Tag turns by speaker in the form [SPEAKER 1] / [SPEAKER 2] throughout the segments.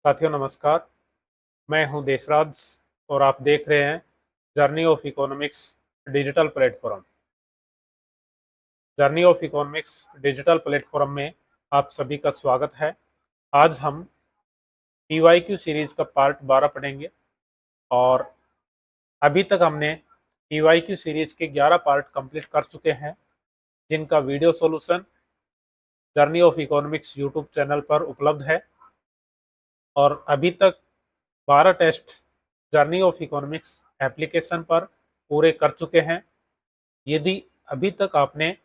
[SPEAKER 1] साथियों नमस्कार। मैं हूं देशराज और आप देख रहे हैं journey of economics digital platform. Journey of economics digital platform में आप सभी का स्वागत है। आज हम पीवाईक्यू सीरीज का पार्ट 12 पढ़ेंगे और अभी तक हमने पीवाईक्यू सीरीज के 11 पार्ट कंप्लीट कर चुके हैं, जिनका video solution journey of economics YouTube channel पर उपलब्ध है। और अभी तक 12 test journey of economics application पर पूरे कर चुके हैं। यदि अभी तक आपने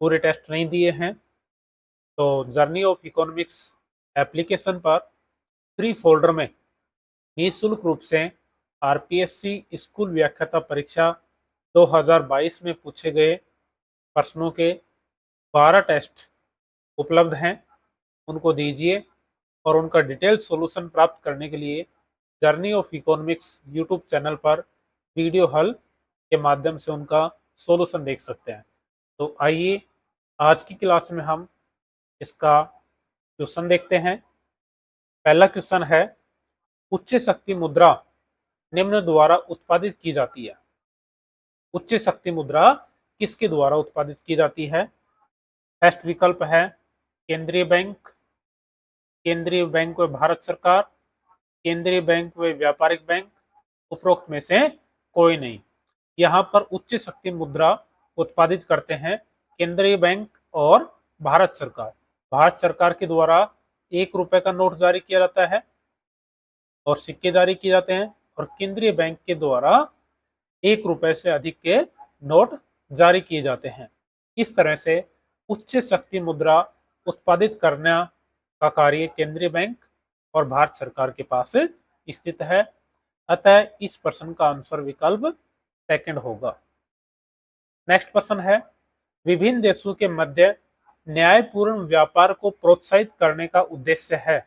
[SPEAKER 1] पूरे टेस्ट नहीं दिए हैं तो जर्नी ऑफ इकोनॉमिक्स एप्लीकेशन पर फ्री फोल्डर में निःशुल्क रूप से आरपीएससी स्कूल व्याख्याता परीक्षा 2022 में पूछे गए प्रश्नों के 12 टेस्ट उपलब्ध हैं। उनको दीजिए और उनका डिटेल सॉल्यूशन प्राप्त करने के लिए journey of economics YouTube channel पर वीडियो हल के माध्यम से उनका सॉल्यूशन देख सकते हैं। तो आइए आज की क्लास में हम इसका क्वेश्चन देखते हैं। पहला क्वेश्चन है, उच्च शक्ति मुद्रा निम्न द्वारा उत्पादित की जाती है। उच्च शक्ति मुद्रा किसके द्वारा उत्पादित की जाती है? फर्स्ट विकल्प है केंद्रीय बैंक, केंद्रीय बैंक व भारत सरकार, केंद्रीय बैंक व व्यापारिक बैंक, उपरोक्त में से कोई नहीं। यहाँ पर उच्च शक्ति मुद्रा उत्पादित करते हैं केंद्रीय बैंक और भारत सरकार। भारत सरकार के द्वारा 1 रुपए का नोट जारी किया जाता है और सिक्के जारी किए जाते हैं, और केंद्रीय बैंक के द्वारा 1 रुपए से अधिक के नोट जारी किए जाते हैं। इस तरह से उच्च शक्ति मुद्रा उत्पादित करने का कार्य केंद्रीय बैंक और भारत सरकार के पास स्थित है। अतः इस प्रश्न का आंसर विकल्प सेकंड होगा। नेक्स्ट प्रश्न है, विभिन्न देशों के मध्य न्यायपूर्ण व्यापार को प्रोत्साहित करने का उद्देश्य है।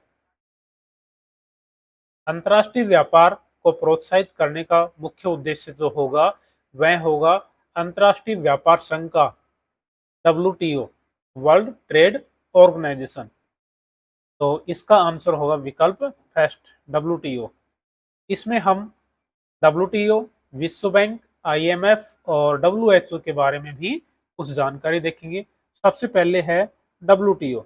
[SPEAKER 1] अंतर्राष्ट्रीय व्यापार को प्रोत्साहित करने का मुख्य उद्देश्य जो होगा वह होगा अंतर्राष्ट्रीय व्यापार संघ का WTO, वर्ल्ड ट्रेड ऑर्गेनाइजेशन। तो इसका आंसर होगा विकल्प फर्स्ट, WTO। इसमें हम WTO, विश्व बैंक, IMF और WHO के बारे में भी कुछ जानकारी देखेंगे। सबसे पहले है WTO।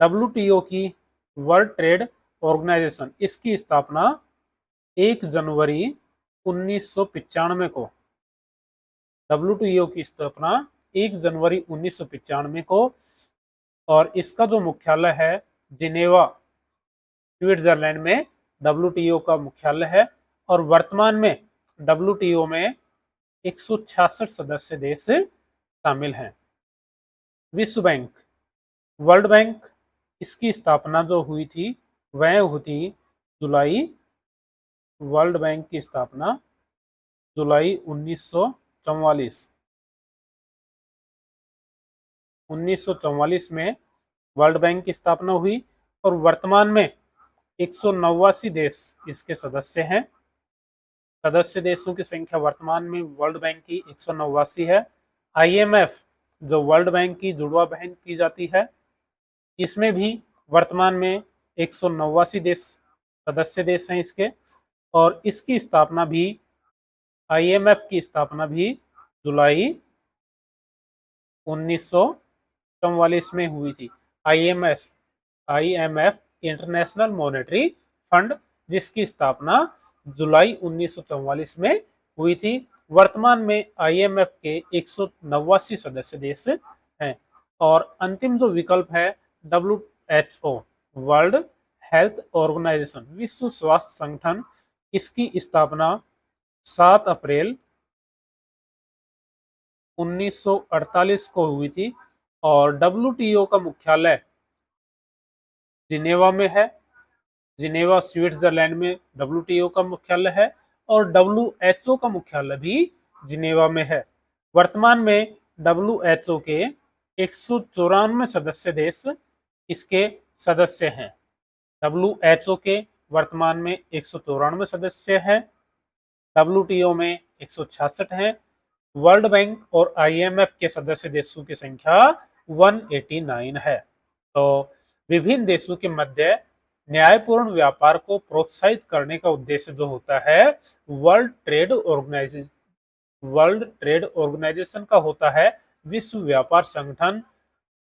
[SPEAKER 1] WTO की वर्ल्ड ट्रेड ऑर्गेनाइजेशन, इसकी स्थापना 1 जनवरी 1995 को, WTO की स्थापना 1 जनवरी 1995 को, और इसका जो मुख्यालय है जिनेवा, स्विट्जरलैंड में WTO का मुख्यालय है। और वर्तमान में WTO में 166 सदस्य देश शामिल हैं। विश्व बैंक, वर्ल्ड बैंक, इसकी स्थापना जो हुई थी वह हुई जुलाई, वर्ल्ड बैंक की स्थापना जुलाई 1944 में वर्ल्ड बैंक की स्थापना हुई, और वर्तमान में 189 देश इसके सदस्य हैं। सदस्य देशों की संख्या वर्तमान में वर्ल्ड बैंक की 189 है। IMF जो वर्ल्ड बैंक की जुड़वा बहन की जाती है, इसमें भी वर्तमान में 189 देश सदस्य देश हैं इसके, और इसकी स्थापना भी, IMF की स्थापना भी जुलाई 1944 में हुई थी। IMF इंटरनेशनल मॉनेटरी फंड, जिसकी स्थापना जुलाई 1944 में हुई थी। वर्तमान में IMF के 189 सदस्य देश हैं। और अंतिम जो विकल्प है WHO, वर्ल्ड हेल्थ ऑर्गेनाइजेशन, विश्व स्वास्थ्य संगठन, इसकी स्थापना 7 अप्रैल 1948 को हुई थी, और WTO का मुख्यालय जिनेवा में है। जिनेवा स्विट्जरलैंड में WTO का मुख्यालय है, और WHO का मुख्यालय भी जिनेवा में है। वर्तमान में WHO के 194 सदस्य देश इसके सदस्य हैं। WHO के वर्तमान में 194 सदस्य हैं, WTO में 166 हैं, वर्ल्ड बैंक और IMF के सदस्य देशों की संख्या 189 है। तो विभिन्न देशों के मध्य न्यायपूर्ण व्यापार को प्रोत्साहित करने का उद्देश्य जो होता है वर्ल्ड ट्रेड ऑर्गेनाइजेशन का होता है, विश्व व्यापार संगठन।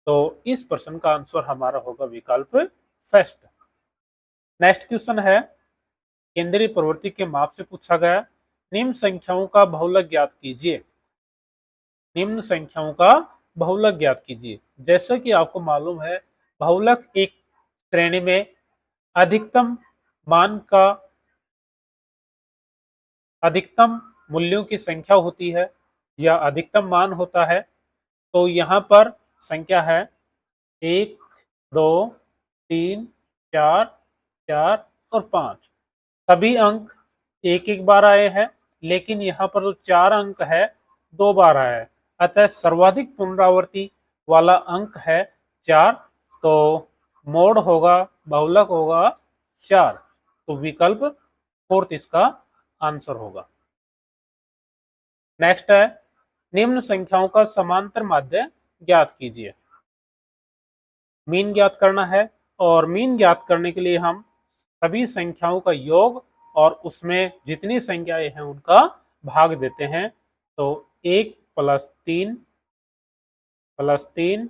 [SPEAKER 1] तो इस प्रश्न का आंसर हमारा होगा विकल्प फर्स्ट। नेक्स्ट क्वेश्चन है केंद्रीय प्रवृत्ति के माप से पूछा गया, निम्न संख्याओं का बहुलक ज्ञात कीजिए। निम्न संख्याओं का बहुलक ज्ञात कीजिए। जैसा कि आपको मालूम है, बहुलक एक श्रेणी में अधिकतम मान का अधिकतम मूल्यों की संख्या होती है या अधिकतम मान होता है। तो यहाँ पर संख्या है 1, 2, 3, 4, 4 और 5। सभी अंक एक एक बार आए हैं, लेकिन यहाँ पर जो 4 अंक है 2 बार आया है, अतः सर्वाधिक पुनरावृत्ति वाला अंक है 4। तो मोड होगा, बहुलक होगा 4। तो विकल्प फोर्थ इसका आंसर होगा। नेक्स्ट है निम्न संख्याओं का समांतर माध्य ज्ञात कीजिए। मीन ज्ञात करना है और मीन ज्ञात करने के लिए हम सभी संख्याओं का योग और उसमें जितनी संख्याएं हैं उनका भाग देते हैं। तो 1 + 3 + 3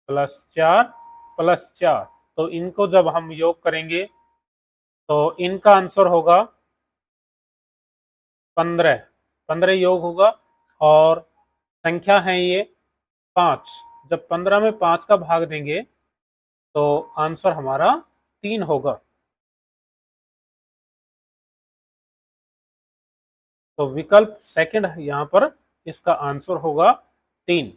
[SPEAKER 1] + 4 + 4, तो इनको जब हम योग करेंगे तो इनका आंसर होगा 15। 15 योग होगा और संख्या है ये 5। जब 15 में 5 का भाग देंगे तो आंसर हमारा 3 होगा। तो विकल्प सेकंड यहाँ पर इसका आंसर होगा 3।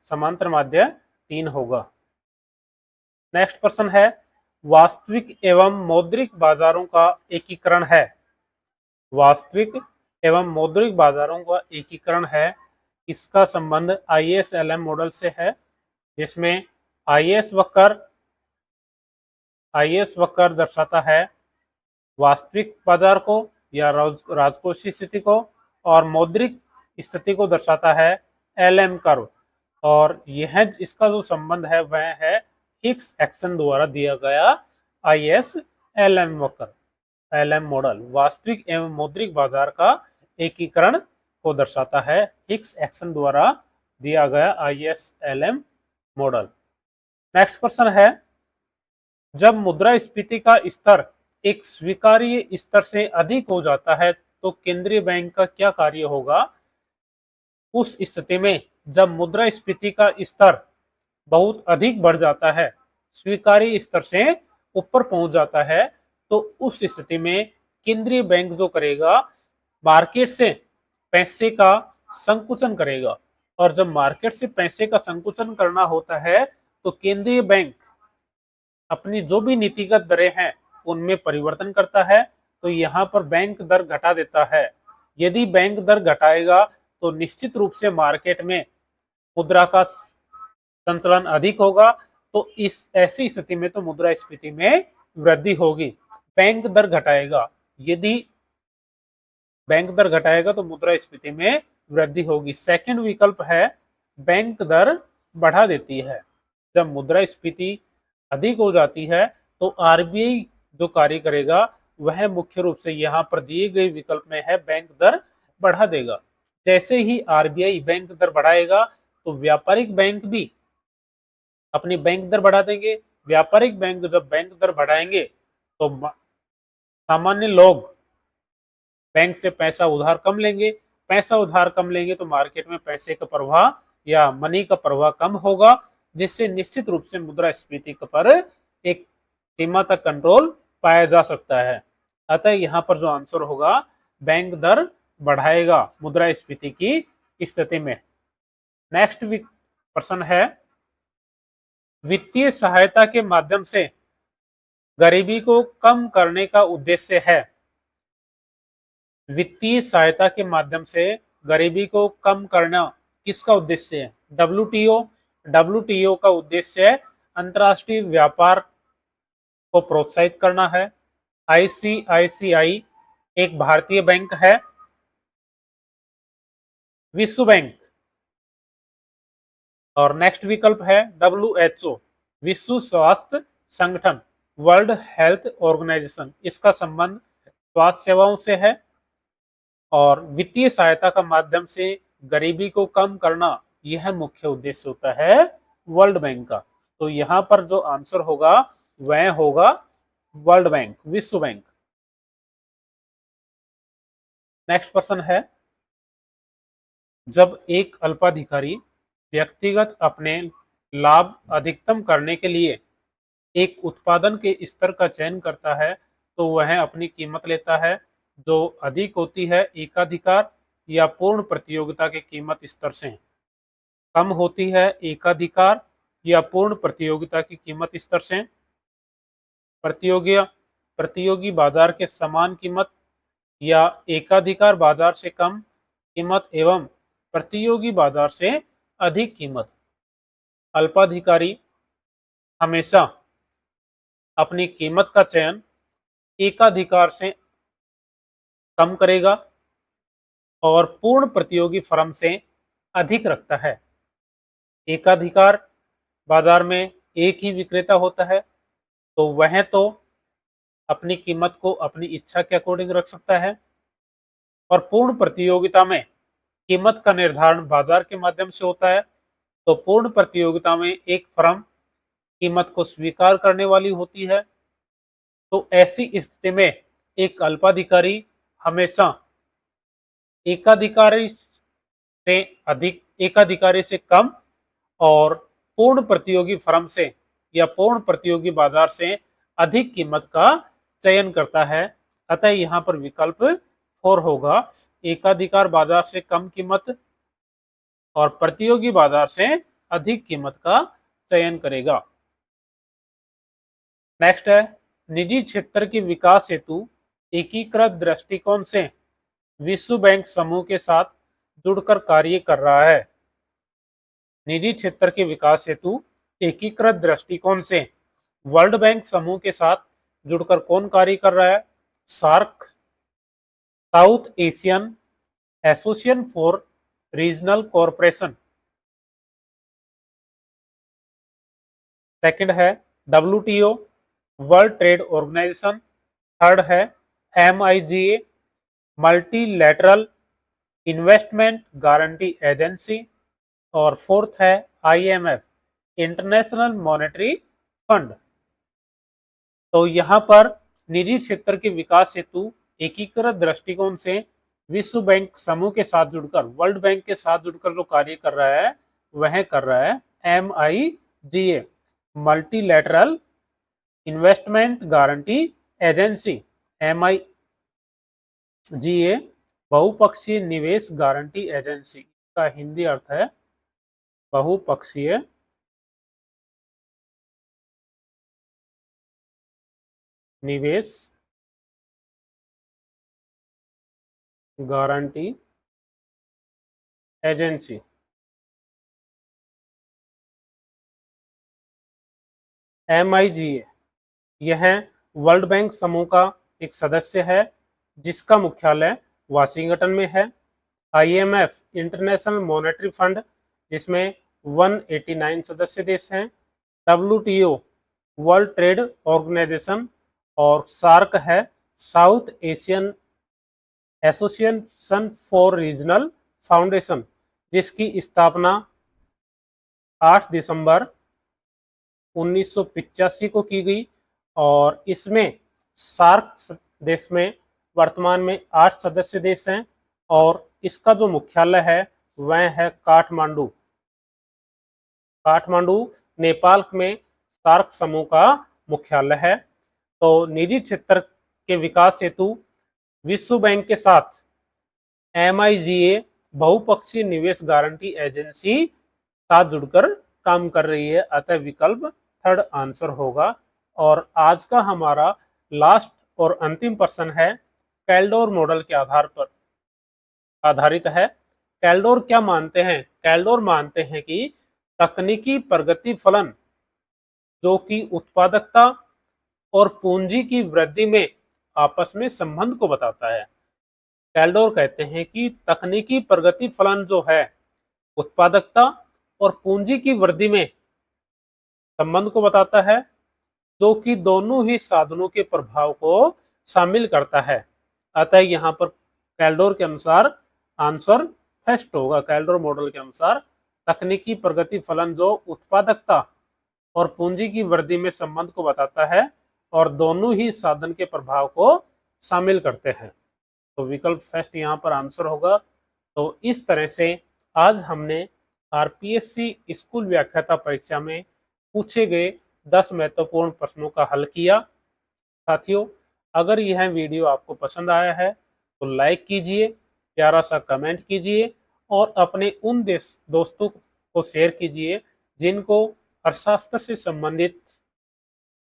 [SPEAKER 1] समांतर माध्य 3 होगा। नेक्स्ट प्रश्न है वास्तविक एवं मौद्रिक बाजारों का एकीकरण है। वास्तविक एवं मौद्रिक बाजारों का एकीकरण है, इसका संबंध ISLM मॉडल से है, जिसमें IS वक्र दर्शाता है वास्तविक बाजार को या राजकोषीय स्थिति को, और मौद्रिक स्थिति को दर्शाता है LM कर्व। और यह इसका जो संबंध है वह है हिक्स एक्शन द्वारा दिया गया ISLM वक्र। LM मॉडल वास्तविक एवं मौद्रिक बाजार का एकीकरण को दर्शाता है, हिक्स एक्शन द्वारा दिया गया ISLM मॉडल। नेक्स्ट प्रश्न है जब मुद्रास्फीति का स्तर एक स्वीकार्य स्तर से अधिक हो जाता है तो केंद्रीय बैंक का क्या कार्य होगा। उस स्थिति में जब मुद्रास्फीति का स्तर बहुत अधिक बढ़ जाता है, स्वीकार्य स्तर से ऊपर पहुंच जाता है, तो उस स्थिति में केंद्रीय बैंक जो करेगा मार्केट से पैसे का संकुचन करेगा। और जब मार्केट से पैसे का संकुचन करना होता है तो केंद्रीय बैंक अपनी जो भी नीतिगत दरें हैं उनमें परिवर्तन करता है। तो यहाँ पर बैंक दर घटा देता है। यदि बैंक दर घटाएगा तो निश्चित रूप से मार्केट में मुद्रा का संतुलन अधिक होगा। तो इस ऐसी स्थिति में तो मुद्रास्फीति में वृद्धि होगी। बैंक दर घटाएगा, यदि बैंक दर घटाएगा तो मुद्रास्फीति में वृद्धि होगी। सेकंड विकल्प है बैंक दर बढ़ा देती है। जब मुद्रास्फीति अधिक हो जाती है तो RBI जो कार्य करेगा वह मुख्य रूप से यहाँ पर दिए गए विकल्प में है बैंक दर बढ़ा देगा। जैसे ही RBI बैंक दर बढ़ाएगा तो व्यापारिक बैंक भी अपनी बैंक दर बढ़ा देंगे। व्यापारिक बैंक जब बैंक दर बढ़ाएंगे तो सामान्य लोग बैंक से पैसा उधार कम लेंगे। पैसा उधार कम लेंगे तो मार्केट में पैसे का प्रवाह या मनी का प्रवाह कम होगा, जिससे निश्चित रूप से मुद्रास्फीति पर एक सीमा तक कंट्रोल पाया जा सकता है। अतः यहाँ पर जो आंसर होगा बैंक दर बढ़ाएगा मुद्रास्फीति की स्थिति में। नेक्स्ट प्रश्न है वित्तीय सहायता के माध्यम से गरीबी को कम करने का उद्देश्य है। वित्तीय सहायता के माध्यम से गरीबी को कम करना किसका उद्देश्य है। WTO का उद्देश्य अंतर्राष्ट्रीय व्यापार को प्रोत्साहित करना है। ICICI एक भारतीय बैंक है। विश्व बैंक और नेक्स्ट विकल्प है WHO विश्व स्वास्थ्य संगठन वर्ल्ड हेल्थ ऑर्गेनाइजेशन, इसका संबंध स्वास्थ्य सेवाओं से है। और वित्तीय सहायता का माध्यम से गरीबी को कम करना, यह मुख्य उद्देश्य होता है वर्ल्ड बैंक का। तो यहां पर जो आंसर होगा वह होगा वर्ल्ड बैंक, विश्व बैंक। नेक्स्ट प्रश्न है, जब एक अल्पाधिकारी व्यक्तिगत अपने लाभ अधिकतम करने के लिए एक उत्पादन के स्तर का चयन करता है तो वह अपनी कीमत लेता है जो अधिक होती है एकाधिकार या पूर्ण प्रतियोगिता के कीमत स्तर से, कम होती है एकाधिकार या पूर्ण प्रतियोगिता की कीमत स्तर से, प्रतियोगी बाजार के समान कीमत या एकाधिकार बाजार से कम कीमत एवं प्रतियोगी बाजार से अधिक कीमत। अल्पाधिकारी हमेशा अपनी कीमत का चयन एकाधिकार से कम करेगा और पूर्ण प्रतियोगी फर्म से अधिक रखता है। एकाधिकार बाजार में एक ही विक्रेता होता है तो वह तो अपनी कीमत को अपनी इच्छा के अकॉर्डिंग रख सकता है, और पूर्ण प्रतियोगिता में कीमत का निर्धारण बाजार के माध्यम से होता है। तो पूर्ण प्रतियोगिता में एक फर्म कीमत को स्वीकार करने वाली होती है। तो ऐसी स्थिति में एक अल्पाधिकारी हमेशा एकाधिकारी से अधिक, एकाधिकारी से कम और पूर्ण प्रतियोगी फर्म से या पूर्ण प्रतियोगी बाजार से अधिक कीमत का चयन करता है। अतः यहाँ पर विकल्प 4 होगा, एकाधिकार बाजार से कम कीमत और प्रतियोगी बाजार से अधिक कीमत का चयन करेगा। नेक्स्ट है, निजी क्षेत्र के विकास हेतु एकीकृत दृष्टिकोण से विश्व बैंक समूह के साथ जुड़कर कार्य कर रहा है। निजी क्षेत्र के विकास हेतु एकीकृत दृष्टिकोण से वर्ल्ड बैंक समूह के साथ जुड़कर कौन कार्य कर रहा है? SAARC, South Asian Association for Regional Corporation. Second है WTO, World Trade Organization. Third है MIGA, Multilateral Investment Guarantee Agency. और फोर्थ है IMF, इंटरनेशनल मॉनेटरी फंड। तो यहाँ पर निजी क्षेत्र के विकास हेतु एकीकृत दृष्टिकोण से विश्व बैंक समूह के साथ जुड़कर, वर्ल्ड बैंक के साथ जुड़कर जो कार्य कर रहा है वह कर रहा है MIGA, Multilateral Investment Guarantee agency. MIGA बहुपक्षीय निवेश गारंटी एजेंसी का हिंदी अर्थ है बहुपक्षीय निवेश गारंटी एजेंसी। MIGA यह वर्ल्ड बैंक समूह का एक सदस्य है जिसका मुख्यालय वाशिंगटन में है। IMF, इंटरनेशनल मॉनेटरी फंड, जिसमें 189 सदस्य देश हैं। WTO, World Trade Organization. और सार्क है South Asian Association for Regional Foundation, जिसकी स्थापना 8 दिसंबर 1985 को की गई। और इसमें सार्क देश में वर्तमान में 8 सदस्य देश हैं और इसका जो मुख्यालय है वह है काठमांडू। काठमांडू नेपाल में सार्क समूह का मुख्यालय है। तो निजी क्षेत्र के विकास हेतु विश्व बैंक के साथ MIGA बहुपक्षीय निवेश गारंटी एजेंसी साथ जुड़कर काम कर रही है। अतः विकल्प 3rd आंसर होगा। और आज का हमारा लास्ट और अंतिम प्रश्न है, कैल्डोर मॉडल के आधार पर आधारित है। कैल्डोर क्या मानते हैं? कैल्डोर मानते हैं कि तकनीकी प्रगति फलन जो कि उत्पादकता और पूंजी की वृद्धि में आपस में संबंध को बताता है। कैल्डोर कहते हैं कि तकनीकी प्रगति फलन जो है उत्पादकता और पूंजी की वृद्धि में संबंध को बताता है। जो कि दोनों ही साधनों के प्रभाव को शामिल करता है। अतः यहाँ पर कैल्डोर के अनुसार आंसर फर्स्ट होगा। कैल्डोर मॉडल के अनुसार तकनीकी प्रगति फलन जो उत्पादकता और पूंजी की वृद्धि में संबंध को बताता है और दोनों ही साधन के प्रभाव को शामिल करते हैं। तो विकल्प फर्स्ट यहाँ पर आंसर होगा। तो इस तरह से आज हमने आरपीएससी स्कूल व्याख्याता परीक्षा में पूछे गए 10 महत्वपूर्ण प्रश्नों का हल किया। साथियों, अगर यह वीडियो आपको पसंद आया है तो लाइक कीजिए, प्यारा सा कमेंट कीजिए और अपने उन दोस्तों को शेयर कीजिए जिनको अर्थशास्त्र से संबंधित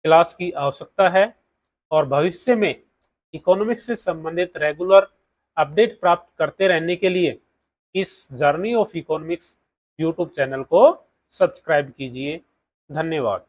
[SPEAKER 1] क्लास की आवश्यकता है और भविष्य में इकोनॉमिक्स से संबंधित रेगुलर अपडेट प्राप्त करते रहने के लिए इस journey of economics YouTube channel को सब्सक्राइब कीजिए। धन्यवाद।